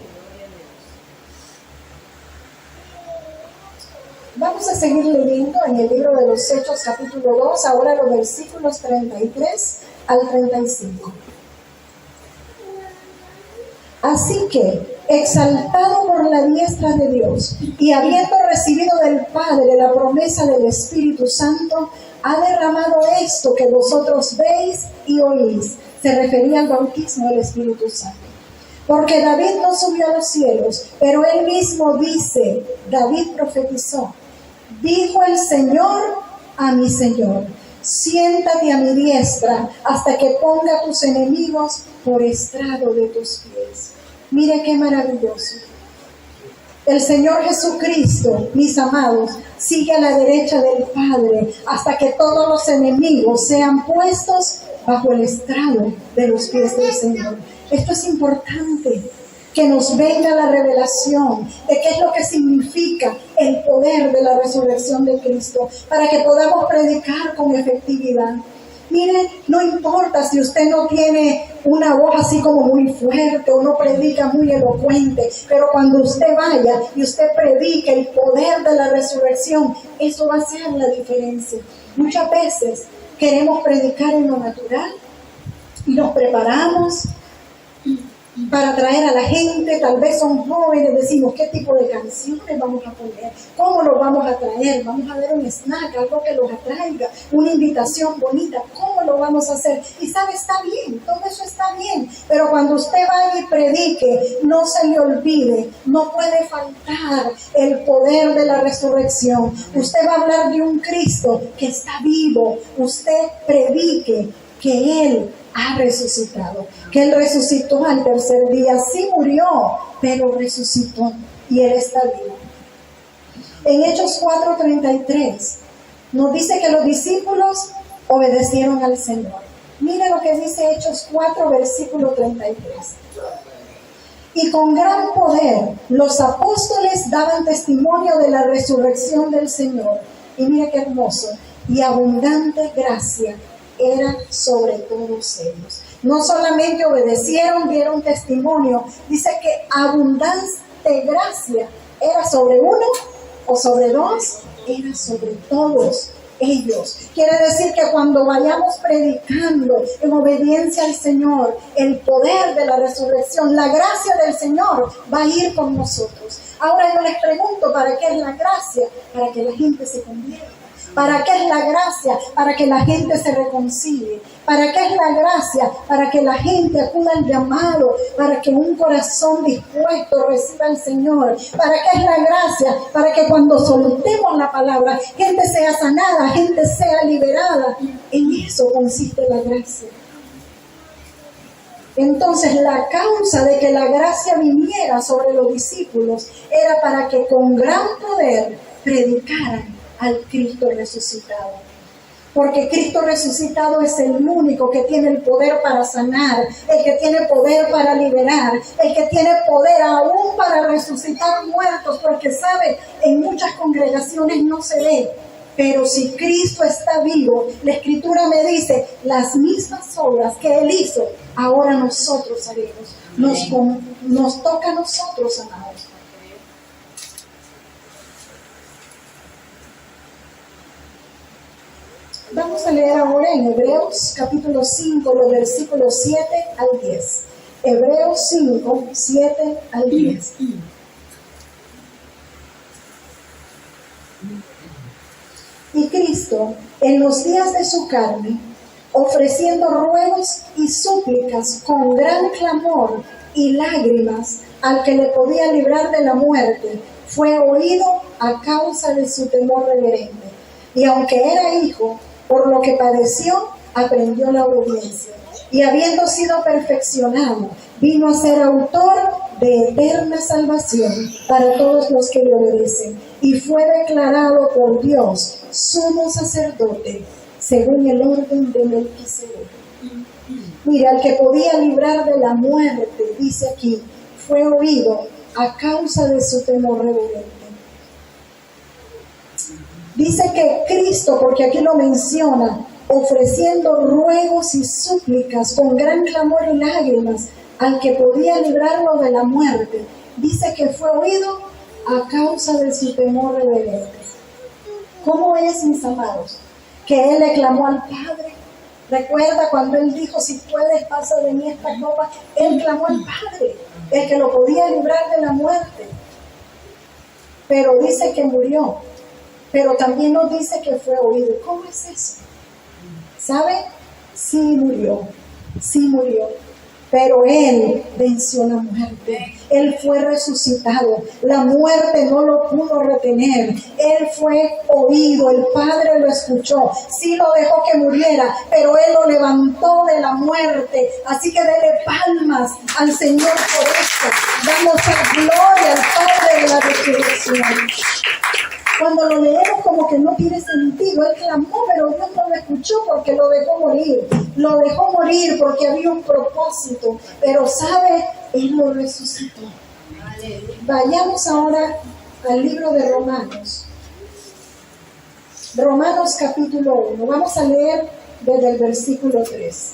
Vamos a seguir leyendo en el libro de los Hechos, capítulo 2, ahora los versículos 33 al 35. Así que, exaltado por la diestra de Dios y habiendo recibido del Padre la promesa del Espíritu Santo, ha derramado esto que vosotros veis y oís. Se refería al bautismo del Espíritu Santo. Porque David no subió a los cielos, pero él mismo dice, David profetizó, dijo el Señor a mi Señor, siéntate a mi diestra hasta que ponga a tus enemigos por estrado de tus pies. Mire qué maravilloso. El Señor Jesucristo, mis amados, sigue a la derecha del Padre hasta que todos los enemigos sean puestos bajo el estrado de los pies del Señor. Esto es importante, que nos venga la revelación de qué es lo que significa el poder de la resurrección de Cristo, para que podamos predicar con efectividad. Mire, no importa si usted no tiene una voz así como muy fuerte o no predica muy elocuente, pero cuando usted vaya y usted predique el poder de la resurrección, eso va a hacer la diferencia. Muchas veces queremos predicar en lo natural y nos preparamos para atraer a la gente. Tal vez son jóvenes, decimos qué tipo de canciones vamos a poner, cómo los vamos a traer, vamos a ver un snack, algo que los atraiga, una invitación bonita, cómo lo vamos a hacer. Y sabe, está bien, todo eso está bien, pero cuando usted vaya y predique, no se le olvide, no puede faltar el poder de la resurrección. Usted va a hablar de un Cristo que está vivo, usted predique que Él ha resucitado, que Él resucitó al tercer día. Sí murió, pero resucitó y Él está vivo. En Hechos 4:33 nos dice que los discípulos obedecieron al Señor. Mire lo que dice Hechos 4, versículo 33. Y con gran poder los apóstoles daban testimonio de la resurrección del Señor. Y mire qué hermoso. Y abundante gracia era sobre todos ellos. No solamente obedecieron, dieron testimonio. Dice que abundante gracia era sobre uno o sobre dos, era sobre todos ellos. Quiere decir que cuando vayamos predicando en obediencia al Señor, el poder de la resurrección, la gracia del Señor va a ir con nosotros. Ahora yo les pregunto, ¿para qué es la gracia? Para que la gente se convierta. ¿Para qué es la gracia? Para que la gente se reconcilie. ¿Para qué es la gracia? Para que la gente acuda al llamado, para que un corazón dispuesto reciba al Señor. ¿Para qué es la gracia? Para que cuando soltemos la palabra, gente sea sanada, gente sea liberada. En eso consiste la gracia. Entonces, la causa de que la gracia viniera sobre los discípulos era para que con gran poder predicaran al Cristo resucitado. Porque Cristo resucitado es el único que tiene el poder para sanar, el que tiene poder para liberar, el que tiene poder aún para resucitar muertos, porque sabe, en muchas congregaciones no se ve. Pero si Cristo está vivo, la Escritura me dice, las mismas obras que Él hizo, ahora nosotros haremos. Nos toca a nosotros, amados. Vamos a leer ahora en Hebreos capítulo 5, los versículos 7 al 10. Hebreos 5, 7 al 10. Y Cristo, en los días de su carne, ofreciendo ruegos y súplicas con gran clamor y lágrimas al que le podía librar de la muerte, fue oído a causa de su temor reverente. Y aunque era hijo, por lo que padeció, aprendió la obediencia. Y habiendo sido perfeccionado, vino a ser autor de eterna salvación para todos los que le obedecen. Y fue declarado por Dios sumo sacerdote, según el orden de Melquisedec. Mira, al que podía librar de la muerte, dice aquí, fue oído a causa de su temor reverente. Dice que Cristo, porque aquí lo menciona, ofreciendo ruegos y súplicas con gran clamor y lágrimas al que podía librarlo de la muerte, dice que fue oído a causa de su temor reverente. ¿Cómo es, mis amados? Que él le clamó al Padre. Recuerda cuando él dijo, si puedes, pasa de mí esta copa. Él clamó al Padre, el que lo podía librar de la muerte. Pero dice que murió. Pero también nos dice que fue oído. ¿Cómo es eso? ¿Sabe? Sí murió. Pero Él venció la muerte. Él fue resucitado. La muerte no lo pudo retener. Él fue oído. El Padre lo escuchó. Sí lo dejó que muriera, pero Él lo levantó de la muerte. Así que dele palmas al Señor por esto. Damos gloria al Padre de la resurrección. Cuando lo leemos como que no tiene sentido, él clamó, pero Dios no lo escuchó porque lo dejó morir. Lo dejó morir porque había un propósito. Pero sabe, Él lo resucitó. Vayamos ahora al libro de Romanos. Romanos capítulo 1. Vamos a leer desde el versículo 3.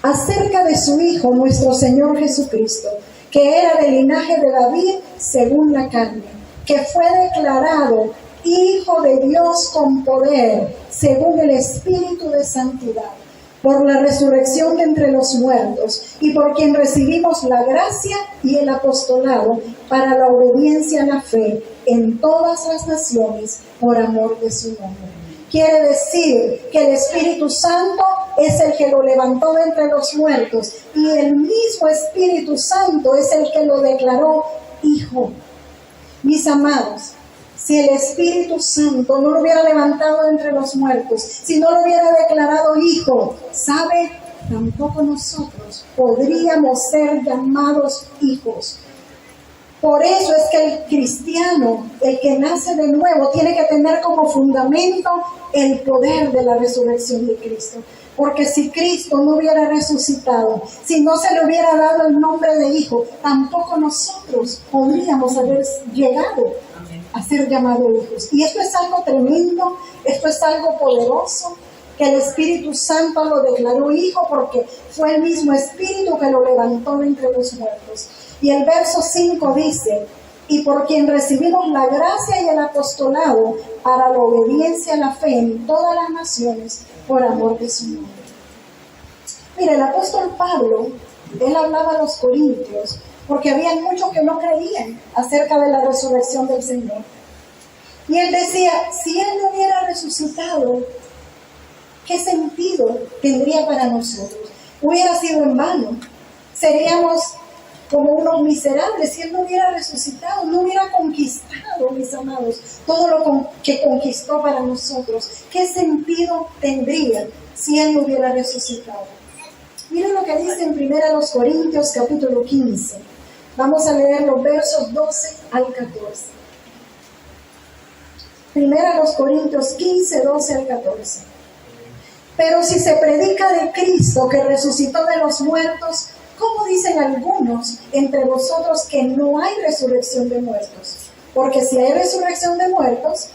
Acerca de su Hijo, nuestro Señor Jesucristo, que era del linaje de David según la carne, que fue declarado Hijo de Dios con poder, según el Espíritu de Santidad, por la resurrección de entre los muertos, y por quien recibimos la gracia y el apostolado para la obediencia a la fe en todas las naciones, por amor de su nombre. Quiere decir que el Espíritu Santo es el que lo levantó de entre los muertos, y el mismo Espíritu Santo es el que lo declaró Hijo. Mis amados, si el Espíritu Santo no lo hubiera levantado de entre los muertos, si no lo hubiera declarado Hijo, ¿sabe? Tampoco nosotros podríamos ser llamados hijos. Por eso es que el cristiano, el que nace de nuevo, tiene que tener como fundamento el poder de la resurrección de Cristo. Porque si Cristo no hubiera resucitado, si no se le hubiera dado el nombre de Hijo, tampoco nosotros podríamos haber llegado a ser llamados hijos. Y esto es algo tremendo, esto es algo poderoso, que el Espíritu Santo lo declaró Hijo porque fue el mismo Espíritu que lo levantó de entre los muertos. Y el verso 5 dice, y por quien recibimos la gracia y el apostolado para la obediencia a la fe en todas las naciones, por amor de su nombre. Mira, el apóstol Pablo, él hablaba a los corintios, porque había muchos que no creían acerca de la resurrección del Señor. Y él decía, si Él no hubiera resucitado, ¿qué sentido tendría para nosotros? Hubiera sido en vano. Seríamos como unos miserables si Él no hubiera resucitado, no hubiera conquistado, mis amados, todo lo que conquistó para nosotros. ¿Qué sentido tendría si Él no hubiera resucitado? Miren lo que dice en 1 Corintios capítulo 15. Vamos a leer los versos 12 al 14. 1 Corintios 15, 12 al 14. Pero si se predica de Cristo que resucitó de los muertos, ¿cómo dicen algunos entre vosotros que no hay resurrección de muertos? Porque si hay resurrección de muertos,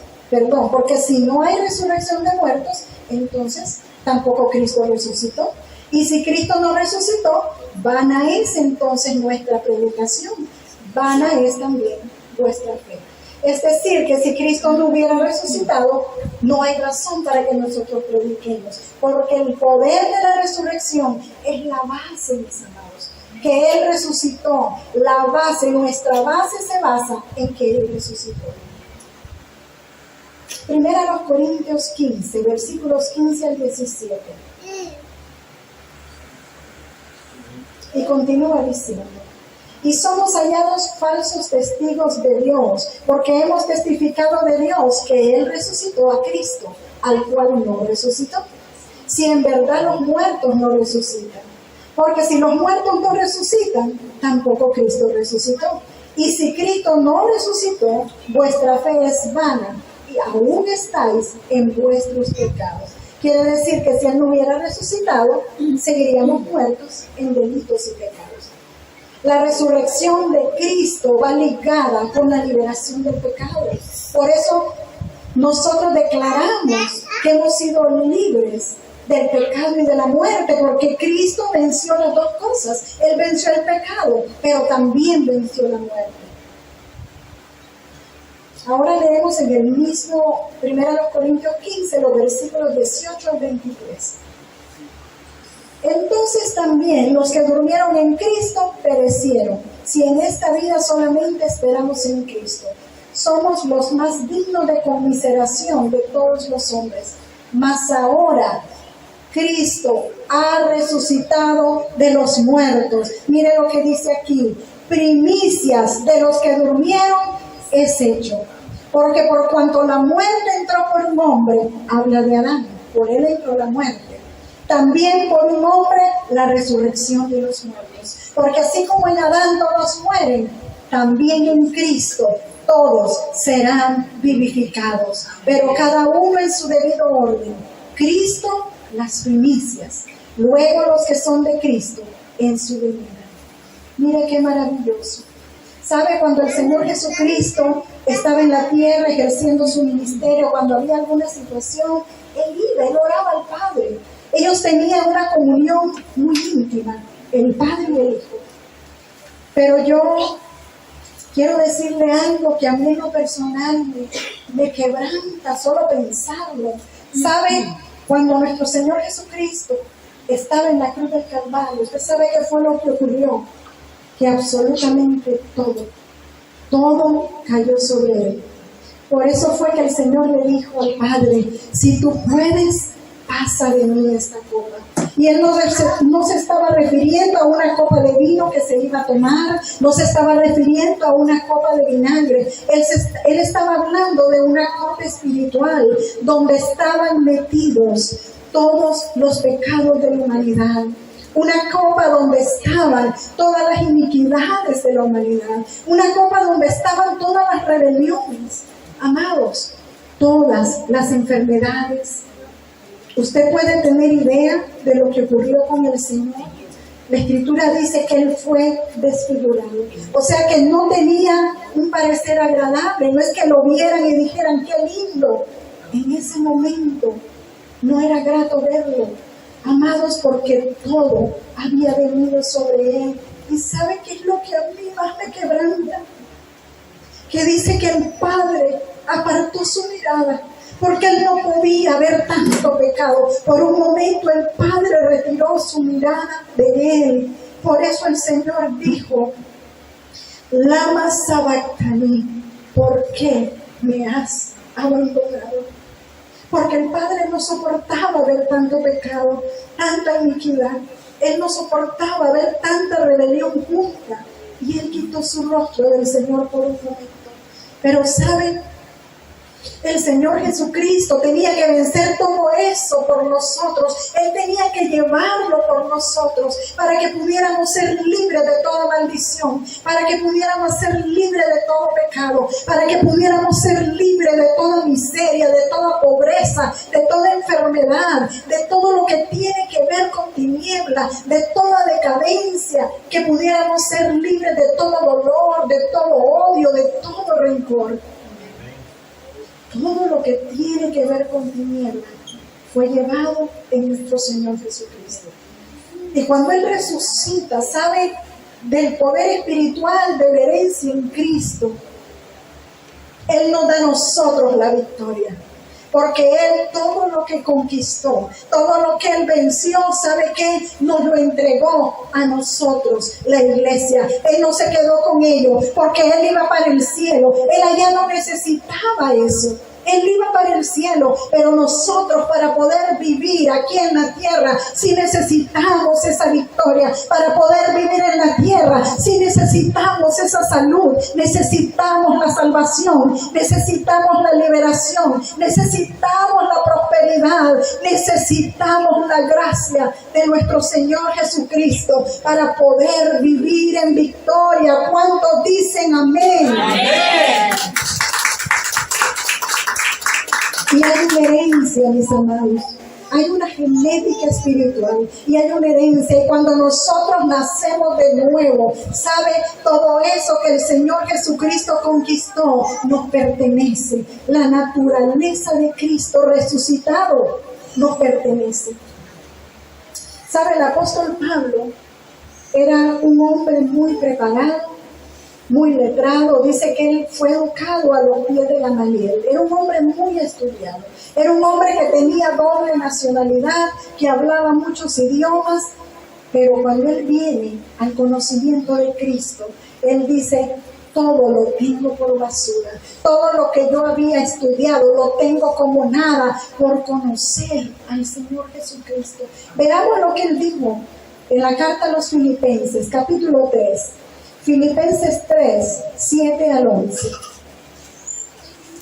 porque si no hay resurrección de muertos, entonces tampoco Cristo resucitó. Y si Cristo no resucitó, vana es entonces nuestra predicación, vana es también vuestra fe. Es decir, que si Cristo no hubiera resucitado, no hay razón para que nosotros prediquemos, porque el poder de la resurrección es la base, mis amados, que Él resucitó. La base, nuestra base se basa en que Él resucitó. Primera a los Corintios 15, versículos 15 al 17. Y continúa diciendo: y somos hallados falsos testigos de Dios, porque hemos testificado de Dios que Él resucitó a Cristo, al cual no resucitó, si en verdad los muertos no resucitan. Porque si los muertos no resucitan, tampoco Cristo resucitó. Y si Cristo no resucitó, vuestra fe es vana, y aún estáis en vuestros pecados. Quiere decir que si Él no hubiera resucitado, seguiríamos muertos en delitos y pecados. La resurrección de Cristo va ligada con la liberación del pecado. Por eso nosotros declaramos que hemos sido libres del pecado y de la muerte, porque Cristo venció las dos cosas. Él venció el pecado, pero también venció la muerte. Ahora leemos en el mismo 1 Corintios 15, los versículos 18 al 23. Entonces también los que durmieron en Cristo perecieron, si en esta vida solamente esperamos en Cristo. Somos los más dignos de conmiseración de todos los hombres, mas ahora Cristo ha resucitado de los muertos. Mire lo que dice aquí: primicias de los que durmieron es hecho. Porque por cuanto la muerte entró por un hombre, habla de Adán, por él entró la muerte. También por un hombre la resurrección de los muertos. Porque así como en Adán todos mueren, también en Cristo todos serán vivificados. Pero cada uno en su debido orden. Cristo las primicias, luego los que son de Cristo en su venida. Mire qué maravilloso. ¿Sabe? Cuando el Señor Jesucristo estaba en la tierra ejerciendo su ministerio, cuando había alguna situación, Él iba, Él oraba al Padre. Ellos tenían una comunión muy íntima, el Padre y el Hijo. Pero yo quiero decirle algo que a mí en lo personal me quebranta solo pensarlo. ¿Sabe? Cuando nuestro Señor Jesucristo estaba en la cruz del Calvario, usted sabe qué fue lo que ocurrió. Que absolutamente todo cayó sobre Él. Por eso fue que el Señor le dijo al Padre: si tú puedes, pasa de mí esta copa. Y Él no se estaba refiriendo a una copa de vino que se iba a tomar, no se estaba refiriendo a una copa de vinagre. Él estaba hablando de una copa espiritual donde estaban metidos todos los pecados de la humanidad. Una copa donde estaban todas las iniquidades de la humanidad. Una copa donde estaban todas las rebeliones. Amados, todas las enfermedades. Usted puede tener idea de lo que ocurrió con el Señor. La Escritura dice que Él fue desfigurado. O sea que no tenía un parecer agradable. No es que lo vieran y dijeran: qué lindo. En ese momento no era grato verlo. Amados, porque todo había venido sobre Él. ¿Y sabe qué es lo que a mí más me quebranta? Que dice que el Padre apartó su mirada, porque Él no podía ver tanto pecado. Por un momento el Padre retiró su mirada de Él. Por eso el Señor dijo: Lama sabactani, ¿por qué me has abandonado? Porque el Padre no soportaba ver tanto pecado, tanta iniquidad. Él no soportaba ver tanta rebelión junta. Y Él quitó su rostro del Señor por un momento. Pero ¿saben? El Señor Jesucristo tenía que vencer todo eso por nosotros. Él tenía que llevarlo por nosotros para que pudiéramos ser libres de toda maldición, para que pudiéramos ser libres de todo pecado, para que pudiéramos ser libres de toda miseria, de toda pobreza, de toda enfermedad, de todo lo que tiene que ver con tinieblas, de toda decadencia, que pudiéramos ser libres de todo dolor, de todo odio, de todo rencor. Todo lo que tiene que ver con tinieblas fue llevado en nuestro Señor Jesucristo. Y cuando Él resucita, sabe del poder espiritual de la herencia en Cristo. Él nos da a nosotros la victoria. Porque Él todo lo que conquistó, todo lo que Él venció, ¿sabe qué? Nos lo entregó a nosotros, la iglesia. Él no se quedó con ellos porque Él iba para el cielo. Él allá no necesitaba eso. Él iba para el cielo, pero nosotros para poder vivir aquí en la tierra, sí necesitamos esa victoria. Para poder vivir en la tierra, sí necesitamos esa salud, necesitamos la salvación, necesitamos la liberación, necesitamos la prosperidad, necesitamos la gracia de nuestro Señor Jesucristo para poder vivir en victoria. ¿Cuántos dicen amén? Amén. Y hay una herencia, mis amados. Hay una genética espiritual y hay una herencia. Y cuando nosotros nacemos de nuevo, ¿sabe? Todo eso que el Señor Jesucristo conquistó nos pertenece. La naturaleza de Cristo resucitado nos pertenece. ¿Sabe? El apóstol Pablo era un hombre muy preparado, muy letrado. Dice que él fue educado a los pies de Gamaliel. Era un hombre muy estudiado. Era un hombre que tenía doble nacionalidad, que hablaba muchos idiomas. Pero cuando él viene al conocimiento de Cristo, él dice: todo lo tengo por basura. Todo lo que yo había estudiado lo tengo como nada por conocer al Señor Jesucristo. Veamos lo que él dijo en la carta a los Filipenses, capítulo 3. Filipenses 3, 7 al 11.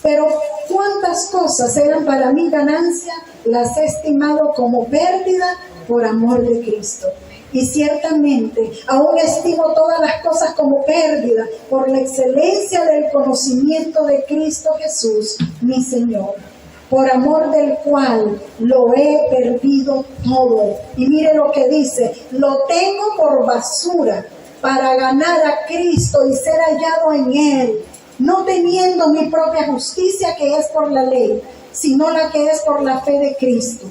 Pero cuántas cosas eran para mí ganancia, las he estimado como pérdida por amor de Cristo. Y ciertamente aún estimo todas las cosas como pérdida por la excelencia del conocimiento de Cristo Jesús, mi Señor, por amor del cual lo he perdido todo. Y mire lo que dice: lo tengo por basura para ganar a Cristo y ser hallado en Él, no teniendo mi propia justicia que es por la ley, sino la que es por la fe de Cristo.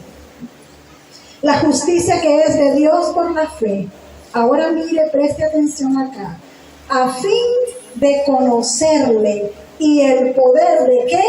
La justicia que es de Dios por la fe. Ahora mire, preste atención acá. A fin de conocerle y el poder de ¿qué?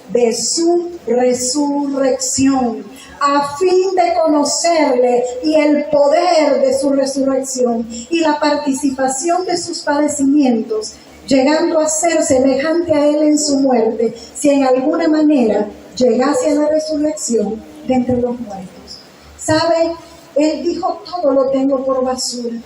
De su resurrección. A fin de conocerle y el poder de su resurrección y la participación de sus padecimientos, llegando a ser semejante a él en su muerte, si en alguna manera llegase a la resurrección de entre los muertos. ¿Sabe? Él dijo: todo lo tengo por basura.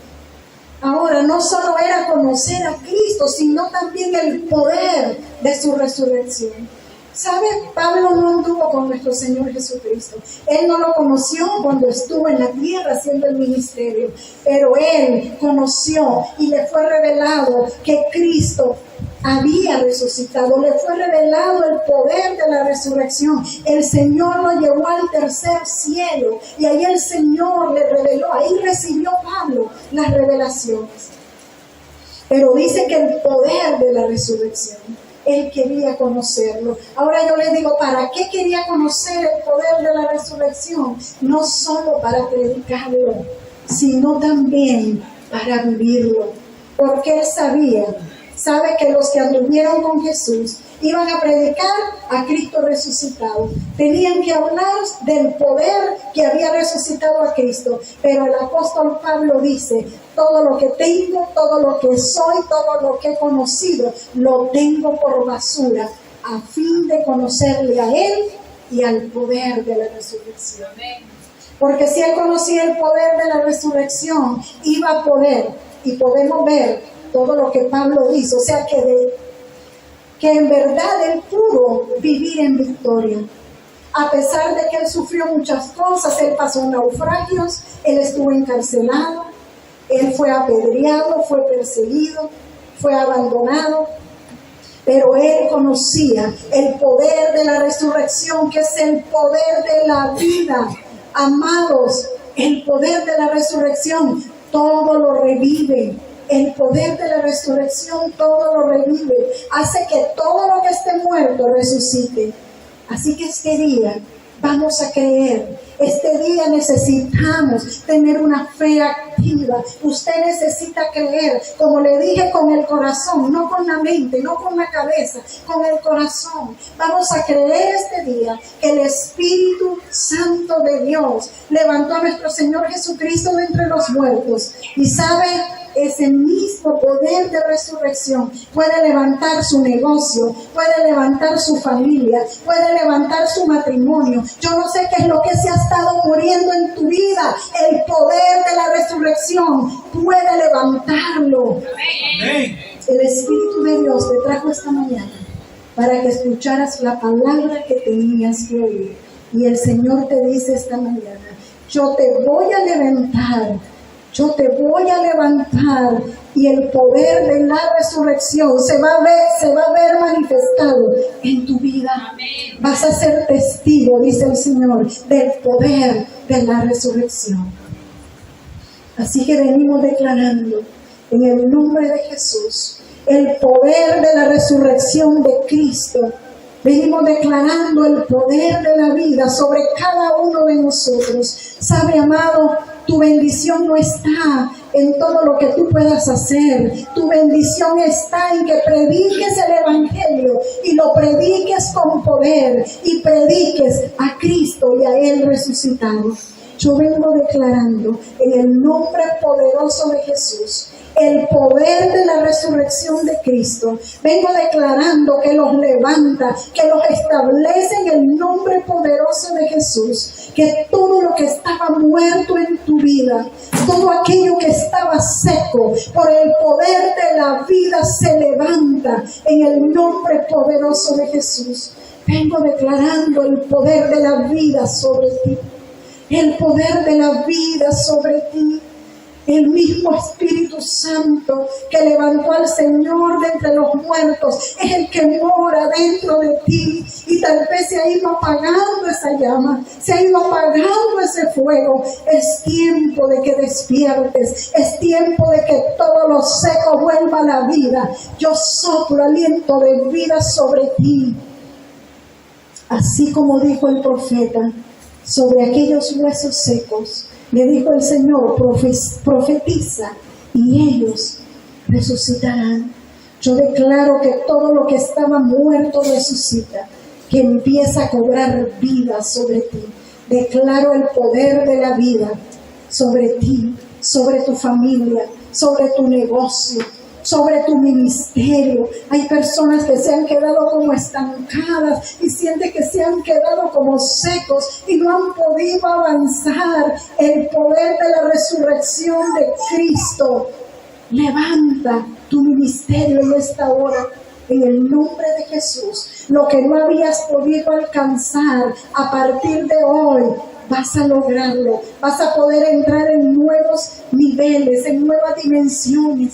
Ahora, no solo era conocer a Cristo, sino también el poder de su resurrección. ¿Sabe? Pablo no anduvo con nuestro Señor Jesucristo. Él no lo conoció cuando estuvo en la tierra haciendo el ministerio. Pero él conoció y le fue revelado que Cristo había resucitado. Le fue revelado el poder de la resurrección. El Señor lo llevó al tercer cielo. Y ahí el Señor le reveló. Ahí recibió Pablo las revelaciones. Pero dice que el poder de la resurrección, él quería conocerlo. Ahora yo les digo, ¿para qué quería conocer el poder de la resurrección? No solo para predicarlo, sino también para vivirlo. Porque él sabe que los que anduvieron con Jesús iban a predicar a Cristo resucitado. Tenían que hablar del poder que había resucitado a Cristo. Pero el apóstol Pablo dice: todo lo que tengo, todo lo que soy, todo lo que he conocido, lo tengo por basura, a fin de conocerle a Él y al poder de la resurrección. Porque si él conocía el poder de la resurrección, iba a poder, y podemos ver todo lo que Pablo hizo, o sea que en verdad él pudo vivir en victoria. A pesar de que él sufrió muchas cosas, él pasó naufragios, él estuvo encarcelado, él fue apedreado, fue perseguido, fue abandonado, pero él conocía el poder de la resurrección, que es el poder de la vida. Amados, el poder de la resurrección todo lo revive. El poder de la resurrección todo lo revive. Hace que todo lo que esté muerto resucite. Así que este día vamos a creer Este día necesitamos tener una fe activa. Usted necesita creer, como le dije, con el corazón, no con la mente, no con la cabeza, con el corazón. Vamos a creer este día que el Espíritu Santo de Dios levantó a nuestro Señor Jesucristo de entre los muertos. Y sabe, ese mismo poder de resurrección puede levantar su negocio, puede levantar su familia, puede levantar su matrimonio. Yo no sé qué es lo que se ha estado muriendo en tu vida. El poder de la resurrección puede levantarlo. Amén. El Espíritu de Dios te trajo esta mañana para que escucharas la palabra que tenías que oír. Y el Señor te dice esta mañana: yo te voy a levantar. Yo te voy a levantar, y el poder de la resurrección se va a ver manifestado en tu vida. Amén. Vas a ser testigo, dice el Señor, del poder de la resurrección. Así que venimos declarando en el nombre de Jesús el poder de la resurrección de Cristo. Venimos declarando el poder de la vida sobre cada uno de nosotros. Sabe, amado, tu bendición no está en todo lo que tú puedas hacer. Tu bendición está en que prediques el Evangelio y lo prediques con poder y prediques a Cristo y a Él resucitado. Yo vengo declarando en el nombre poderoso de Jesús el poder de la resurrección de Cristo. Vengo declarando que los levanta, que los establece en el nombre poderoso de Jesús. Que todo lo que estaba muerto en tu vida, todo aquello que estaba seco, por el poder de la vida se levanta en el nombre poderoso de Jesús. Vengo declarando el poder de la vida sobre ti. El poder de la vida sobre ti. El mismo Espíritu Santo que levantó al Señor de entre los muertos es el que mora dentro de ti. Y tal vez se ha ido apagando esa llama, se ha ido apagando ese fuego. Es tiempo de que despiertes, es tiempo de que todo lo seco vuelva a la vida. Yo soplo aliento de vida sobre ti. Así como dijo el profeta sobre aquellos huesos secos, le dijo el Señor: profetiza y ellos resucitarán. Yo declaro que todo lo que estaba muerto resucita, que empieza a cobrar vida sobre ti. Declaro el poder de la vida sobre ti, sobre tu familia, sobre tu negocio, sobre tu ministerio. Hay personas que se han quedado como estancadas y sienten que se han quedado como secos y no han podido avanzar. El poder de la resurrección de Cristo levanta tu ministerio en esta hora. En el nombre de Jesús, lo que no habías podido alcanzar a partir de hoy, vas a lograrlo. Vas a poder entrar en nuevos niveles, en nuevas dimensiones.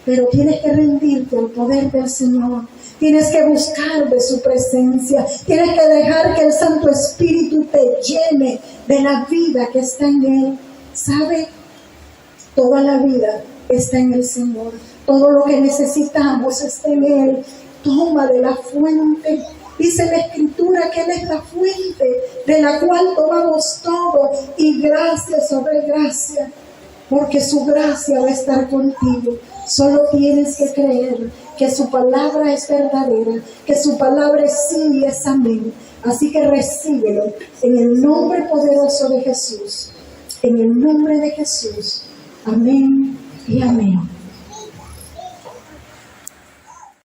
Pero tienes que rendirte al poder del Señor. Tienes que buscar de su presencia. Tienes que dejar que el Santo Espíritu te llene de la vida que está en Él. ¿Sabe? Toda la vida está en el Señor. Todo lo que necesitamos está en Él. Toma de la fuente. Dice la Escritura que Él es la fuente de la cual tomamos todo. Y gracia sobre gracia. Porque su gracia va a estar contigo. Solo tienes que creer que su palabra es verdadera, que su palabra es sí y es amén. Así que recíbelo en el nombre poderoso de Jesús. En el nombre de Jesús. Amén y amén.